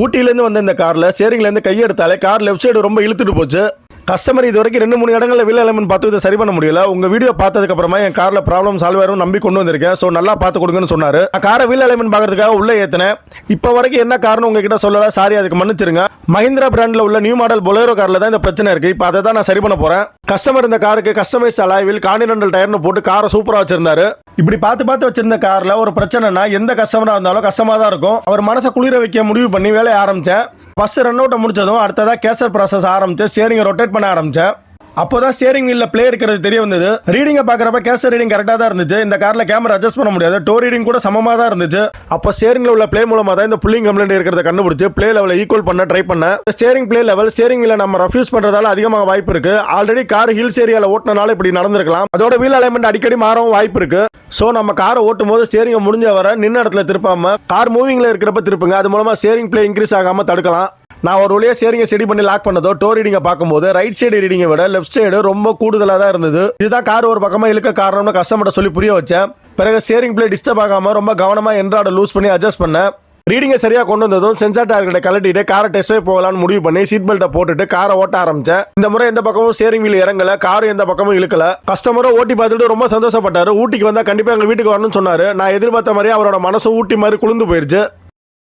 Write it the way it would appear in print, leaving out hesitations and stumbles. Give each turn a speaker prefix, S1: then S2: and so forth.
S1: ஊட்டியிலேருந்து வந்த இந்த காரில் ஸ்டேரிங்லேருந்து கையெடுத்தாலே கார் லெஃப்ட் சைடு ரொம்ப இழுத்துட்டு போச்சு. கஸ்டமர் இது வரைக்கும் 2-3 இடங்களில் வீல் அலைன்மெண்ட் பார்த்து இதை சரி பண்ண முடியல. உங்கள் வீடியோ பார்த்ததுக்கு அப்புறமா என் காரில் ப்ராப்ளம் சால்வ் ஆகும் நம்பி கொண்டு வந்திருக்கேன். ஸோ நல்லா பார்த்து கொடுங்கன்னு சொன்னார். நான் காரை வீல் அலைன்மெண்ட் பார்க்கறதுக்காக உள்ளே ஏற்றினேன். இப்போ வரைக்கும் என்ன காரணம் உங்ககிட்ட சொல்லலை, சாரி, அதுக்கு மன்னிச்சிருங்க. மஹிந்திரா பிராண்டில் உள்ள நியூ மாடல் பொலேரோ காரில் தான் இந்த பிரச்சனை இருக்குது. இப்போ அதை தான் நான் சரி பண்ண போகிறேன். கஸ்டமர் இந்த காருக்கு கஸ்டமைஸ் அலாயில் கான்டினென்டல் டயர்னு போட்டு காரை சூப்பராக வச்சிருந்தாரு. இப்படி பார்த்து வச்சிருந்த காரில் ஒரு பிரச்சனைனா எந்த கஸ்டமராக இருந்தாலும் கஷ்டமாக தான் இருக்கும். அவர் மனசை குளிர வைக்க முடிவு பண்ணி வேலையை ஆரம்பித்தேன். ஃபர்ஸ்ட் ரன் அவுட்டை முடிச்சதும் அடுத்ததாக கேசர் ப்ராசஸ் ஆரம்பிச்சு ஸ்டேரிங்கை ரொட்டேட் பண்ண ஆரம்பித்தேன். அப்போதான் ஸ்டேரிங் வீல்ல பிளே இருக்கிறது தெரிய வந்தது. ரீடிங்கை பார்க்குறப்ப கேசர் ரீடிங் கரெக்டாக தான் இருந்துச்சு. இந்த காரில் கேமரா அட்ஜஸ்ட் பண்ண முடியாது, டோ ரீடிங் கூட சமமாக தான் இருந்துச்சு. அப்போ ஸ்டேரிங்ல உள்ள பிளே மூலமாக தான் இந்த புல்லிங் கம்ப்ளைண்ட் இருக்கிறத கண்டுபிடிச்சு பிளே லெவலை ஈக்குவல் பண்ண ட்ரை பண்ண. ஸ்டேரிங் பிளே லெவல் ஸ்டேரிங் வீல நம்ம ரஃப்யூஸ் பண்றதால அதிகமாக வாய்ப்பு இருக்கு. ஆல்ரெடி கார் ஹில்ஸ் ஏரியாவில் ஓட்டினால இப்படி நடந்திருக்கலாம். அதோட வீல் அலைன்மெண்ட் அடிக்கடி மாறவும் வாய்ப்பு இருக்கு. ஸோ நம்ம காரை ஓட்டும் போது ஸ்டேரிங்கை முடிஞ்ச வர நின்ன இடத்துல திருப்பாம கார் மூவிங்ல இருக்கிறப்ப திருப்புங்க. அது மூலமா ஸ்டேரிங் பிளே இன்க்ரீஸ் ஆகாம தடுக்கலாம். நான் ஒரு வழியாக ஸ்டேரிங்கை செடி பண்ணி லாக் பண்ணதோ டோ ரீடிங்கை பார்க்கும்போது ரைட் சைடு ரீடிங்கை விட லெஃப்ட் சைடு ரொம்ப கூடுதலாக தான் இருந்தது. இதுதான் கார் ஒரு பக்கமாக இழுக்க காரணம்னு கஸ்டமர்ட்ட சொல்லி புரிய வச்சேன். பிறகு ஸ்டேரிங் பிளே டிஸ்டர்ப் ஆகாம ரொம்ப கவனமாக என்ட்ராட லூஸ் பண்ணி அட்ஜஸ்ட் பண்ணேன். ரீடிங்கை சரியாக கொண்டு வந்ததும் சென்சார் டார்கெட்டை கலட்டிட்டு காரை டெஸ்ட் போகலான்னு முடிவு பண்ணி சீட் பெல்ட்டை போட்டுட்டு காரை ஓட்ட ஆரம்பிச்சேன். இந்த முறை எந்த பக்கமும் ஸ்டேரிங் வீல் இறங்கல, கார் எந்த பக்கமும் இழுக்கல. கஸ்டமரும் ஓட்டி பார்த்துட்டு ரொம்ப சந்தோஷப்பட்டாரு. ஊட்டிக்கு வந்தா கண்டிப்பா எங்க வீட்டுக்கு வரணும்னு சொன்னாரு. நான் எதிர்பார்த்த மாதிரி அவரோட மனசும் ஊட்டி மாதிரி குளிர்ந்து போயிருச்சு.